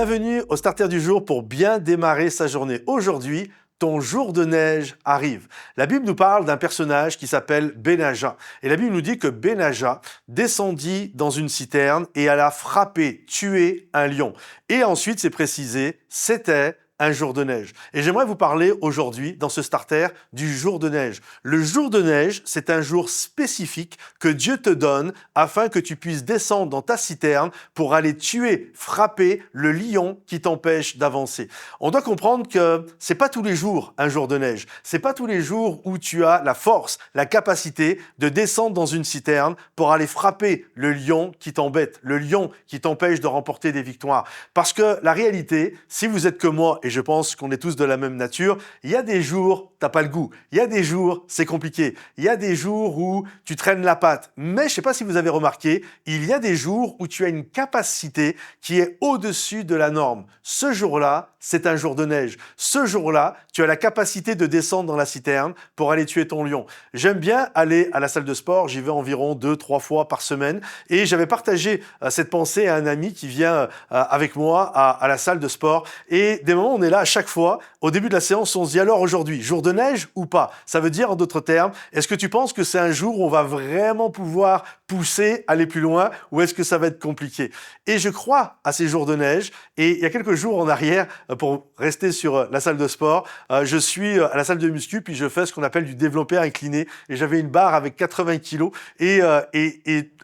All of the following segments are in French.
Bienvenue au Starter du jour pour bien démarrer sa journée. Aujourd'hui, ton jour de neige arrive. La Bible nous parle d'un personnage qui s'appelle Benaja. Et la Bible nous dit que Benaja descendit dans une citerne et alla frapper, tuer un lion. Et ensuite, c'est précisé, c'était un jour de neige. Et j'aimerais vous parler aujourd'hui, dans ce starter, du jour de neige. Le jour de neige, c'est un jour spécifique que Dieu te donne afin que tu puisses descendre dans ta citerne pour aller tuer, frapper le lion qui t'empêche d'avancer. On doit comprendre que c'est pas tous les jours un jour de neige. C'est pas tous les jours où tu as la force, la capacité de descendre dans une citerne pour aller frapper le lion qui t'embête, le lion qui t'empêche de remporter des victoires. Parce que la réalité, si vous êtes comme moi, et je pense qu'on est tous de la même nature, il y a des jours, t'as pas le goût. Il y a des jours, c'est compliqué. Il y a des jours où tu traînes la patte. Mais je sais pas si vous avez remarqué, il y a des jours où tu as une capacité qui est au-dessus de la norme. Ce jour-là, c'est un jour de neige. Ce jour-là, tu as la capacité de descendre dans la citerne pour aller tuer ton lion. J'aime bien aller à la salle de sport. J'y vais environ 2-3 fois par semaine. Et j'avais partagé cette pensée à un ami qui vient avec moi à la salle de sport. Et des moments, on est là à chaque fois. Au début de la séance, on se dit alors aujourd'hui, jour de neige ou pas? Ça veut dire en d'autres termes, est-ce que tu penses que c'est un jour où on va vraiment pouvoir pousser, aller plus loin, ou est-ce que ça va être compliqué? Et je crois à ces jours de neige. Et il y a quelques jours en arrière, pour rester sur la salle de sport, je suis à la salle de muscu, puis je fais ce qu'on appelle du développé incliné. Et j'avais une barre avec 80 kilos. Et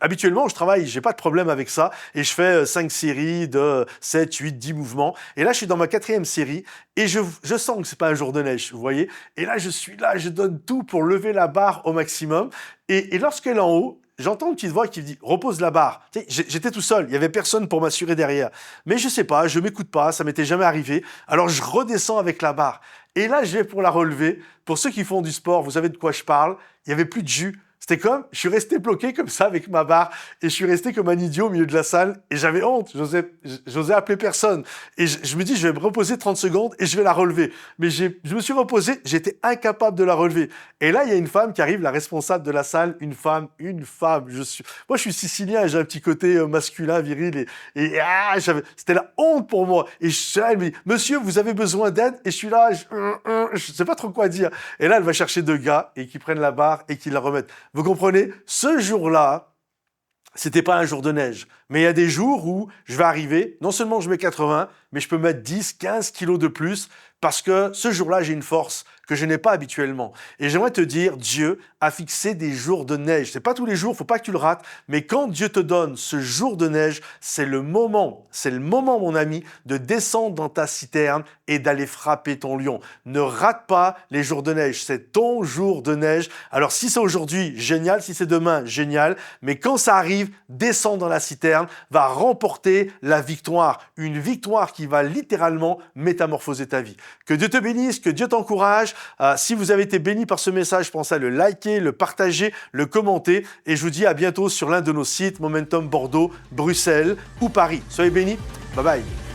habituellement, je travaille, j'ai pas de problème avec ça. Et je fais 5 séries de 7, 8, 10 mouvements. Et là, je suis dans ma 4e série. Et je sens que c'est pas un jour de neige, vous voyez. Et là, je suis là, je donne tout pour lever la barre au maximum. Et lorsqu'elle est en haut, j'entends une petite voix qui me dit « repose la barre ». Tu sais, j'étais tout seul, il y avait personne pour m'assurer derrière. Mais je sais pas, je m'écoute pas, ça m'était jamais arrivé. Alors je redescends avec la barre. Et là, je vais pour la relever. Pour ceux qui font du sport, vous savez de quoi je parle. Il y avait plus de jus. C'était comme, je suis resté bloqué comme ça avec ma barre et je suis resté comme un idiot au milieu de la salle et j'avais honte, j'osais appeler personne. Et je me dis, je vais me reposer 30 secondes et je vais la relever. Mais je me suis reposé, j'étais incapable de la relever. Et là, il y a une femme qui arrive, la responsable de la salle, une femme. Moi, je suis sicilien et j'ai un petit côté masculin, viril c'était la honte pour moi. Et elle me dit, monsieur, vous avez besoin d'aide? Et je suis là, je sais pas trop quoi dire. Et là, elle va chercher 2 gars et qui prennent la barre et qui la remettent. Vous comprenez? Ce jour-là, c'était pas un jour de neige. Mais il y a des jours où je vais arriver, non seulement je mets 80, mais je peux mettre 10, 15 kilos de plus parce que ce jour-là, j'ai une force que je n'ai pas habituellement. Et j'aimerais te dire, Dieu a fixé des jours de neige. C'est pas tous les jours, faut pas que tu le rates, mais quand Dieu te donne ce jour de neige, c'est le moment, mon ami, de descendre dans ta citerne et d'aller frapper ton lion. Ne rate pas les jours de neige, c'est ton jour de neige. Alors si c'est aujourd'hui, génial, si c'est demain, génial, mais quand ça arrive, descends dans la citerne, va remporter la victoire, une victoire qui va littéralement métamorphoser ta vie. Que Dieu te bénisse, que Dieu t'encourage. Si vous avez été béni par ce message, pensez à le liker, le partager, le commenter. Et je vous dis à bientôt sur l'un de nos sites, Momentum Bordeaux, Bruxelles ou Paris. Soyez bénis. Bye bye.